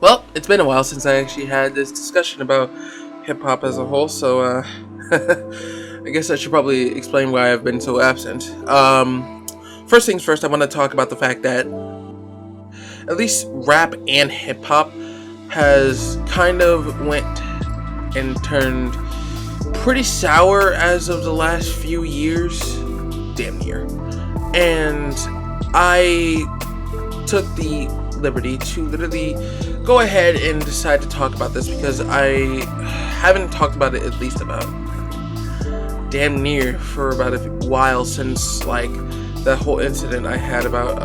Well, it's been a while since I actually had this discussion about hip hop as a whole, so I guess I should probably explain why I've been so absent. First things first, I want to talk about the fact that at least rap and hip hop has kind of went and turned pretty sour as of the last few years, damn near. And I took the liberty to literally go ahead and decide to talk about this because I haven't talked about it at least about damn near for about a while since like that whole incident I had about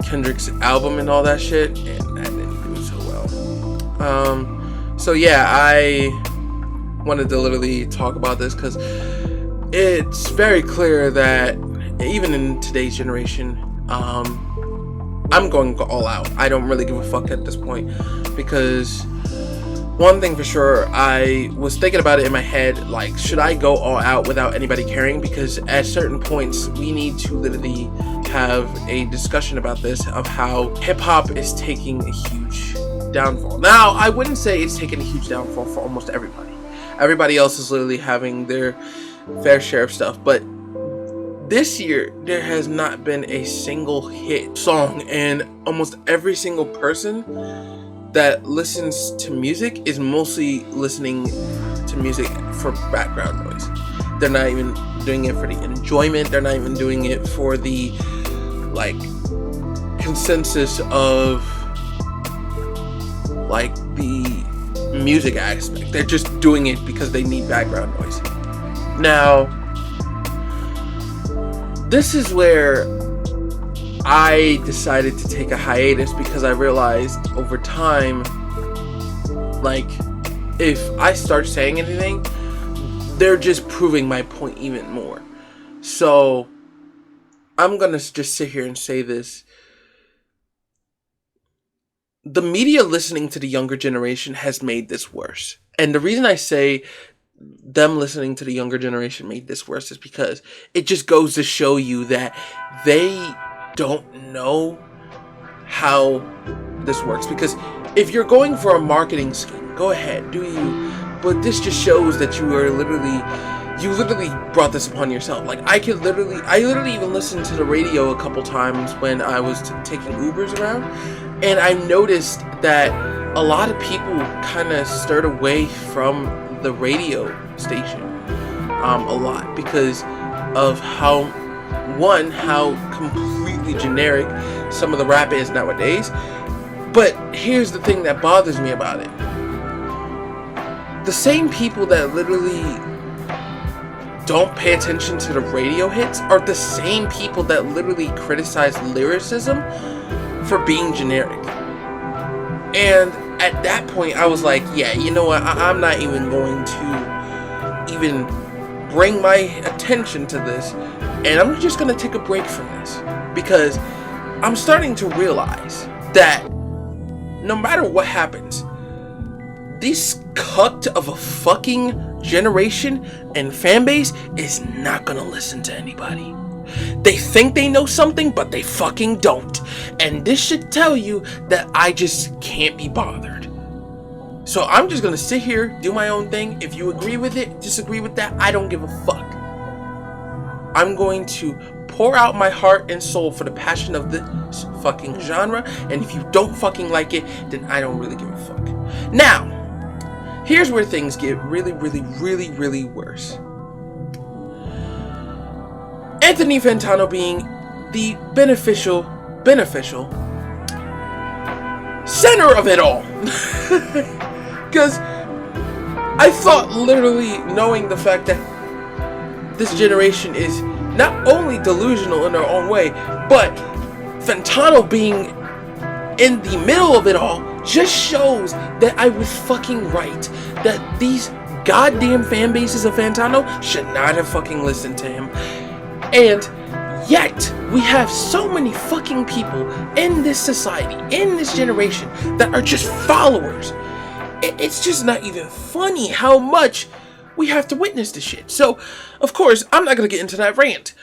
Kendrick's album and all that shit, and that didn't do so well. So yeah, I wanted to literally talk about this because it's very clear that even in today's generation, I'm going all out. I don't really give a fuck at this point because one thing for sure, I was thinking about it in my head, like, should I go all out without anybody caring? Because at certain points, we need to literally have a discussion about this, of how hip-hop is taking a huge downfall. Now, I wouldn't say it's taking a huge downfall for almost everybody. Everybody else is literally having their fair share of stuff, but this year, there has not been a single hit song, and almost every single person that listens to music is mostly listening to music for background noise. They're not even doing it for the enjoyment. They're not even doing it for the, like, consensus of, like, the music aspect. They're just doing it because they need background noise. Now, this is where I decided to take a hiatus because I realized over time, like, if I start saying anything, they're just proving my point even more. So, I'm gonna just sit here and say this. The media listening to the younger generation has made this worse. And the reason I say them listening to the younger generation made this worse is because it just goes to show you that they don't know how this works. Because if you're going for a marketing scheme, go ahead, do you. But this just shows that you literally brought this upon yourself. Like, I literally even listened to the radio a couple times when I was taking Ubers around, and I noticed that a lot of people kind of stirred away from the radio station a lot because of how completely generic some of the rap is nowadays. But here's the thing that bothers me about it. The same people that literally don't pay attention to the radio hits are the same people that literally criticize lyricism for being generic. And at that point, I was like, yeah, you know what? I'm not even going to even bring my attention to this. And I'm just going to take a break from this. Because I'm starting to realize that no matter what happens, this cucked of a fucking generation and fan base is not going to listen to anybody. They think they know something, but they fucking don't. And this should tell you that I just can't be bothered. So I'm just gonna sit here, do my own thing. If you agree with it, disagree with that, I don't give a fuck. I'm going to pour out my heart and soul for the passion of this fucking genre. And if you don't fucking like it, then I don't really give a fuck. Now, here's where things get really, really, really, really worse. Anthony Fantano being the beneficial center of it all. Because I thought, literally knowing the fact that this generation is not only delusional in their own way, but Fantano being in the middle of it all just shows that I was fucking right. That these goddamn fan bases of Fantano should not have fucking listened to him. And yet, we have so many fucking people in this society, in this generation, that are just followers. It's just not even funny how much we have to witness this shit. So, of course, I'm not going to get into that rant.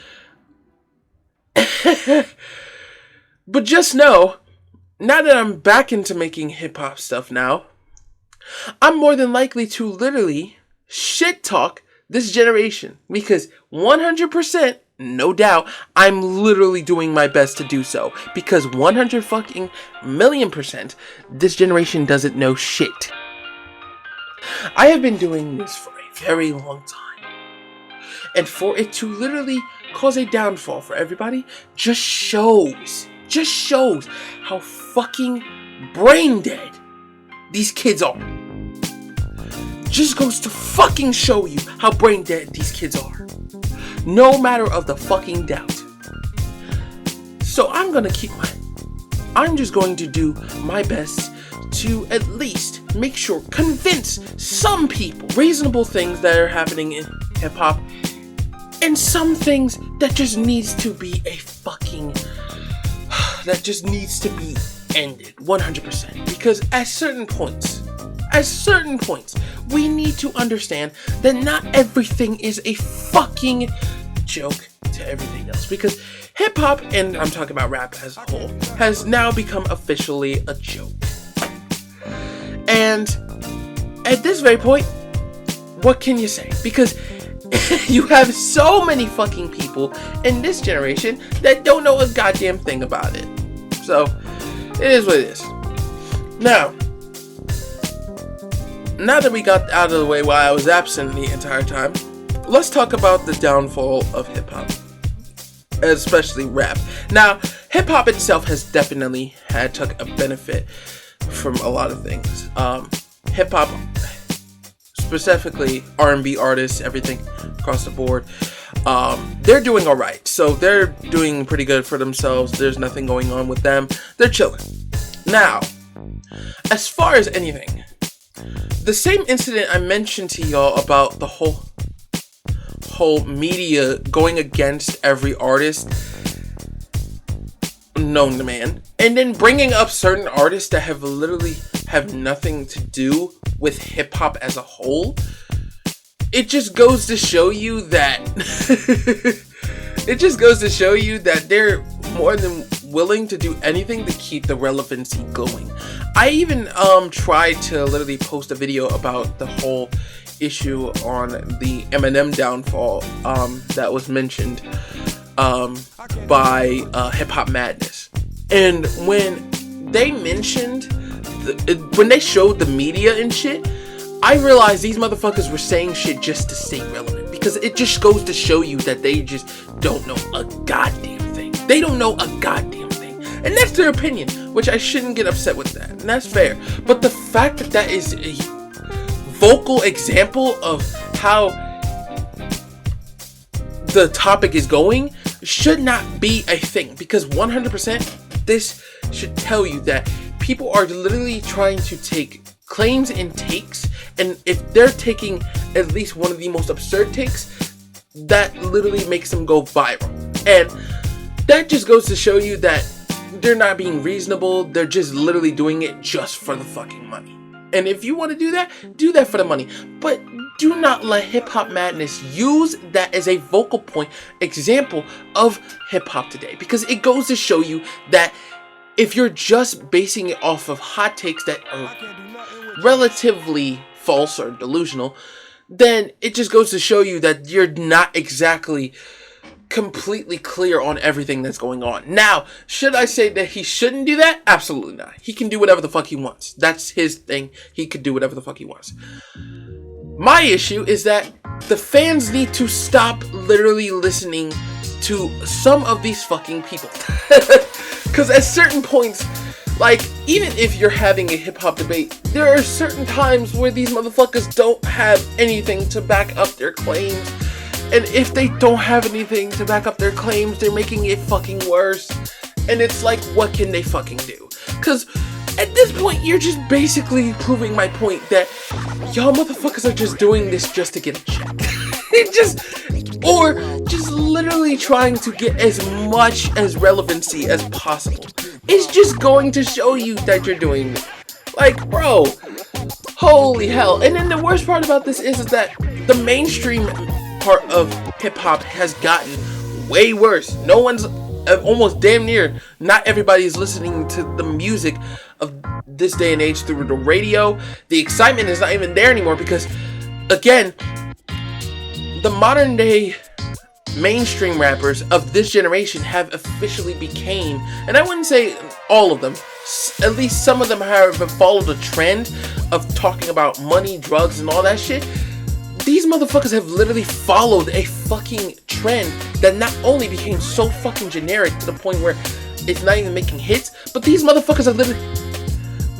But just know now that I'm back into making hip hop stuff now, I'm more than likely to literally shit talk this generation because 100%, no doubt, I'm literally doing my best to do so because 100 fucking million%, this generation doesn't know shit. I have been doing this for a very long time, and for it to literally cause a downfall for everybody just shows how fucking brain dead these kids are. Just goes to fucking show you how brain dead these kids are. No matter of the fucking doubt. So I'm just going to do my best to at least make sure, convince some people reasonable things that are happening in hip hop, and some things that just needs to be that just needs to be ended 100%. Because at certain points, we need to understand that not everything is a fucking joke to everything else. Because hip hop, and I'm talking about rap as a whole, has now become officially a joke. And at this very point, what can you say? Because you have so many fucking people in this generation that don't know a goddamn thing about it. So, it is what it is. Now that we got out of the way while I was absent the entire time, let's talk about the downfall of hip-hop, especially rap. Now, hip-hop itself has definitely took a benefit from a lot of things. Hip-hop, specifically R&B artists, everything across the board, they're doing alright. So they're doing pretty good for themselves. There's nothing going on with them. They're chilling. Now, as far as anything, the same incident I mentioned to y'all about the whole media going against every artist known to man, and then bringing up certain artists that have literally have nothing to do with hip hop as a whole. It just goes to show you that they're more than willing to do anything to keep the relevancy going. I even tried to literally post a video about the whole issue on the Eminem downfall that was mentioned by Hip Hop Madness. And when they mentioned, when they showed the media and shit, I realized these motherfuckers were saying shit just to stay relevant. Because it just goes to show you that they just don't know a goddamn thing. They don't know a goddamn thing. And that's their opinion, which I shouldn't get upset with that. And that's fair. But the fact that that is a vocal example of how the topic is going should not be a thing. Because 100% this should tell you that people are literally trying to take claims and takes, and if they're taking at least one of the most absurd takes, that literally makes them go viral. And that just goes to show you that they're not being reasonable. They're just literally doing it just for the fucking money. And if you want to do that for the money. But do not let Hip Hop Madness use that as a vocal point example of hip hop today, because it goes to show you that if you're just basing it off of hot takes that are relatively false or delusional, then it just goes to show you that you're not exactly completely clear on everything that's going on. Now, should I say that he shouldn't do that? Absolutely not. He can do whatever the fuck he wants. That's his thing. He could do whatever the fuck he wants. My issue is that the fans need to stop literally listening to some of these fucking people. Because at certain points, like, even if you're having a hip-hop debate, there are certain times where these motherfuckers don't have anything to back up their claims. And if they don't have anything to back up their claims, they're making it fucking worse. And it's like, what can they fucking do? Because at this point, you're just basically proving my point that y'all motherfuckers are just doing this just to get a check. Or just literally trying to get as much as relevancy as possible. It's just going to show you that you're doing it. Like, bro, holy hell. And then the worst part about this is that the mainstream part of hip-hop has gotten way worse. No one's almost damn near not everybody is listening to the music of this day and age through the radio. The excitement is not even there anymore because, again, the modern day mainstream rappers of this generation have officially became, and I wouldn't say all of them, at least some of them have followed a trend of talking about money, drugs, and all that shit. These motherfuckers have literally followed a fucking trend that not only became so fucking generic to the point where it's not even making hits, but these motherfuckers are literally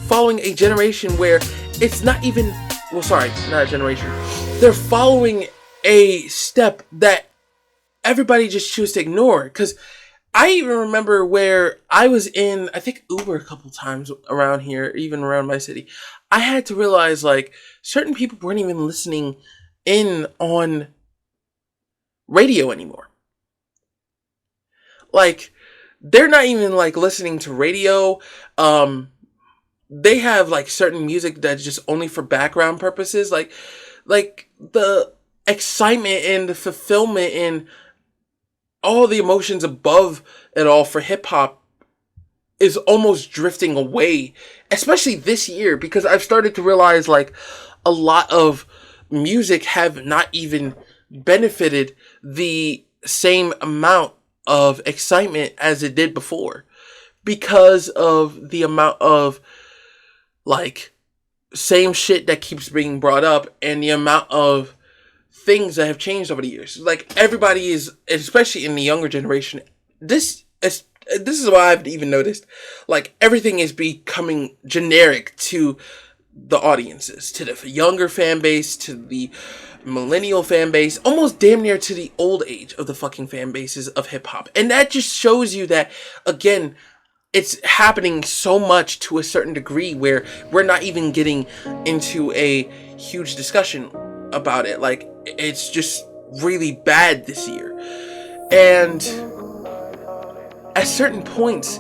following a generation where it's not even, well, sorry, not a generation. They're following a step that everybody just chooses to ignore. Because I even remember where I was in, I think, Uber a couple times around here, even around my city. I had to realize, like, certain people weren't even listening in on radio anymore. Like, they're not even, like, listening to radio. They have, like, certain music that's just only for background purposes. Like the excitement and the fulfillment and all the emotions above it all for hip-hop is almost drifting away, especially this year, because I've started to realize, like, a lot of music have not even benefited the same amount of excitement as it did before, because of the amount of, like, same shit that keeps being brought up and the amount of things that have changed over the years. Like, everybody is, especially in the younger generation, this is what I've even noticed. Like, everything is becoming generic to the audiences, to the younger fan base, to the millennial fan base, almost damn near to the old age of the fucking fan bases of hip hop. And that just shows you that, again, it's happening so much to a certain degree where we're not even getting into a huge discussion about it. Like, it's just really bad this year. And at certain points,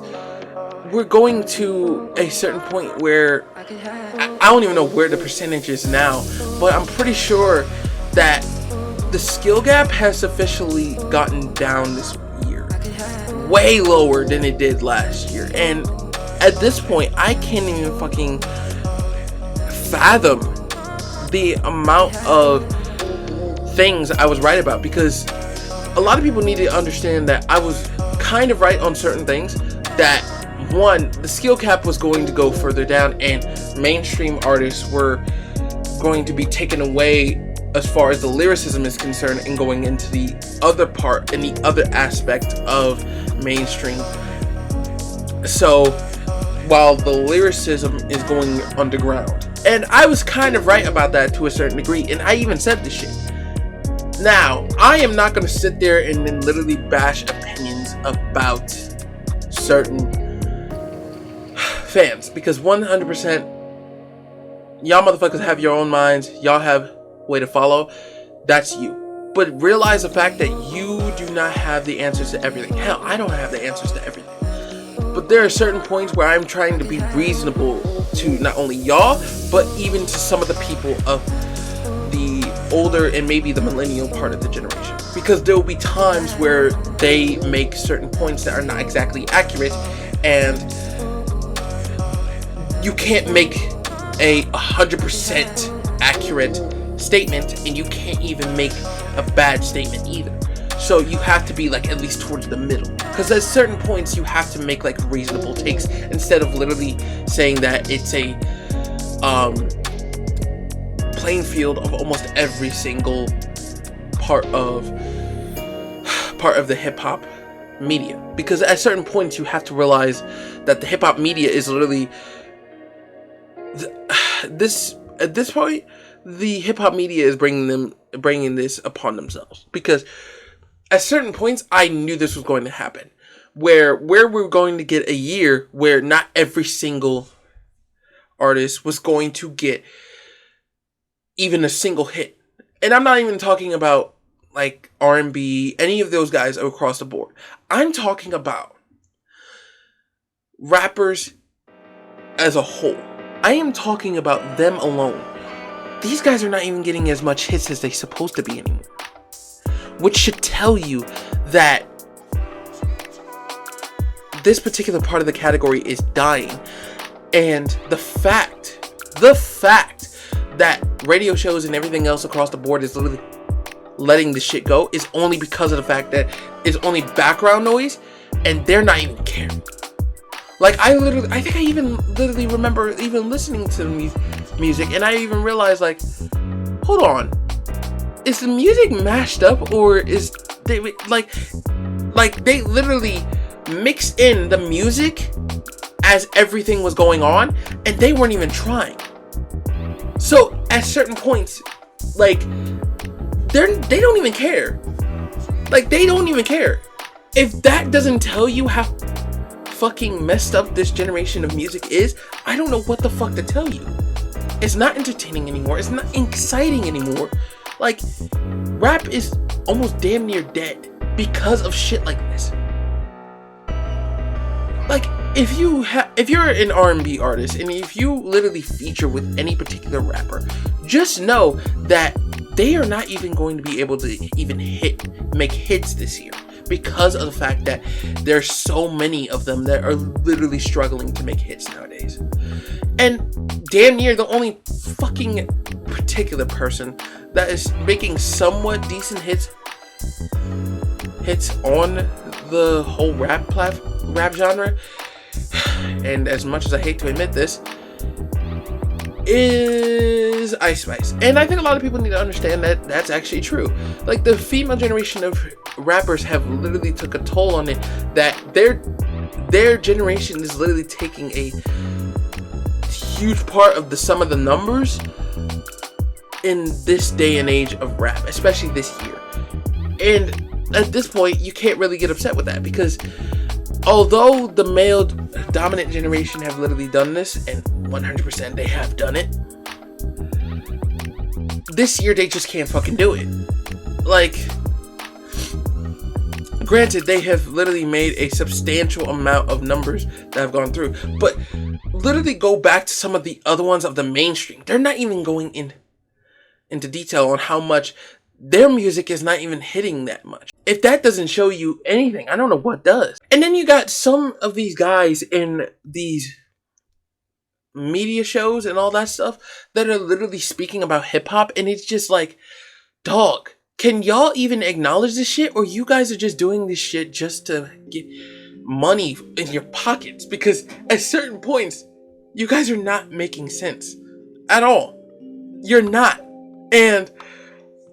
we're going to a certain point where I don't even know where the percentage is now, but I'm pretty sure that the skill gap has officially gotten down this year, way lower than it did last year. And at this point, I can't even fucking fathom the amount of things I was right about, because a lot of people need to understand that I was kind of right on certain things. That, one, the skill cap was going to go further down and mainstream artists were going to be taken away as far as the lyricism is concerned and going into the other part and the other aspect of mainstream. So while the lyricism is going underground, and I was kind of right about that to a certain degree, and I even said this shit. Now, I am not going to sit there and then literally bash opinions about certain fans, because 100% y'all motherfuckers have your own minds, y'all have way to follow, that's you. But realize the fact that you do not have the answers to everything. Hell, I don't have the answers to everything. But there are certain points where I'm trying to be reasonable to not only y'all, but even to some of the people of the older and maybe the millennial part of the generation. Because there will be times where they make certain points that are not exactly accurate, and you can't make a 100% accurate statement, and you can't even make a bad statement either. So you have to be, like, at least towards the middle, because at certain points you have to make, like, reasonable takes instead of literally saying that it's a playing field of almost every single part of the hip-hop media. Because at certain points you have to realize that the hip-hop media is literally at this point, the hip-hop media is bringing this upon themselves. Because at certain points, I knew this was going to happen. Where we're going to get a year where not every single artist was going to get even a single hit. And I'm not even talking about, like, R&B, any of those guys across the board. I'm talking about rappers as a whole. I am talking about them alone. These guys are not even getting as much hits as they're supposed to be anymore. Which should tell you that this particular part of the category is dying. And the fact that radio shows and everything else across the board is literally letting this shit go is only because of the fact that it's only background noise and they're not even caring. Like, I think I even literally remember even listening to music, and I even realized, like, hold on, is the music mashed up, or is they like they literally mixed in the music as everything was going on, and they weren't even trying. So at certain points, like, they don't even care. Like, they don't even care. If that doesn't tell you how fucking messed up this generation of music is, I don't know what the fuck to tell you. It's not entertaining anymore. It's not exciting anymore. Like, rap is almost damn near dead because of shit like this. Like, if you're an R&B artist, and if you literally feature with any particular rapper, just know that they are not even going to be able to even make hits this year, because of the fact that there's so many of them that are literally struggling to make hits nowadays. And damn near the only fucking particular person that is making somewhat decent hits on the whole rap genre, and as much as I hate to admit this, is Ice Spice. And I think a lot of people need to understand that that's actually true. Like, the female generation of rappers have literally took a toll on it, that their generation is literally taking a huge part of some of the numbers in this day and age of rap, especially this year. And at this point, you can't really get upset with that, because although the male dominant generation have literally done this, and 100% they have done it, this year they just can't fucking do it. Like, granted, they have literally made a substantial amount of numbers that have gone through, but literally go back to some of the other ones of the mainstream. They're not even going into detail on how much their music is not even hitting that much. If that doesn't show you anything, I don't know what does. And then you got some of these guys in these media shows and all that stuff that are literally speaking about hip-hop, and it's just like, dog, can y'all even acknowledge this shit, or you guys are just doing this shit just to get money in your pockets? Because at certain points, you guys are not making sense at all. You're not. And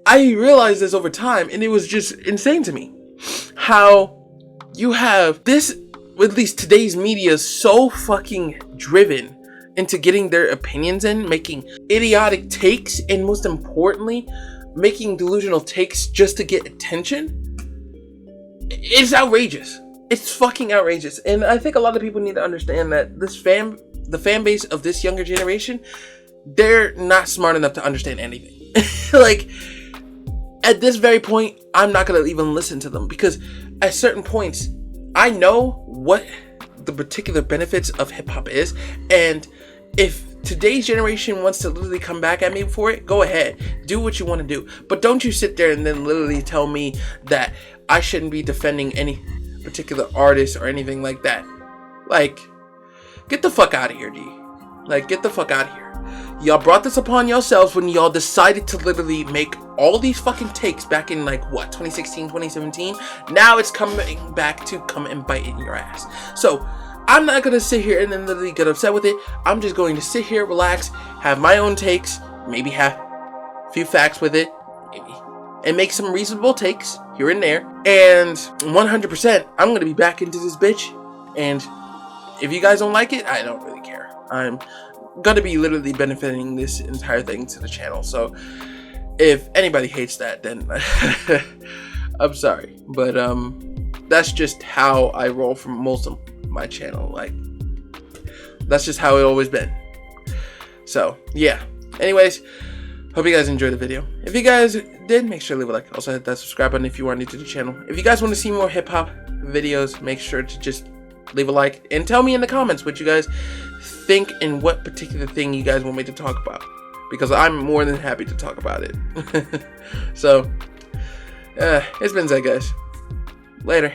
I realized this over time, and it was just insane to me how you have this, at least today's media, so fucking driven into getting their opinions in, making idiotic takes, and most importantly, making delusional takes just to get attention. It's outrageous. It's fucking outrageous. And I think a lot of people need to understand that the fan base of this younger generation, they're not smart enough to understand anything. Like, at this very point, I'm not going to even listen to them, because at certain points, I know what the particular benefits of hip-hop is, and if today's generation wants to literally come back at me for it, go ahead, do what you want to do, but don't you sit there and then literally tell me that I shouldn't be defending any particular artist or anything like that. Like, get the fuck out of here, G. Like, get the fuck out of here. Y'all brought this upon yourselves when y'all decided to literally make all these fucking takes back in, like, what, 2016, 2017? Now it's coming back to come and bite in your ass. So, I'm not going to sit here and then literally get upset with it. I'm just going to sit here, relax, have my own takes, maybe have a few facts with it, maybe, and make some reasonable takes here and there. And 100%, I'm going to be back into this bitch. And if you guys don't like it, I don't really care. I'm going to be literally benefiting this entire thing to the channel. So if anybody hates that, then I'm sorry. But that's just how I roll from most of my channel. Like, that's just how it always been. So yeah, anyways, hope you guys enjoyed the video. If you guys did, make sure to leave a like. Also hit that subscribe button if you are new to the channel. If you guys want to see more hip-hop videos, make sure to just leave a like and tell me in the comments what you guys think and what particular thing you guys want me to talk about, because I'm more than happy to talk about it. So it's been Zed, guys. Later.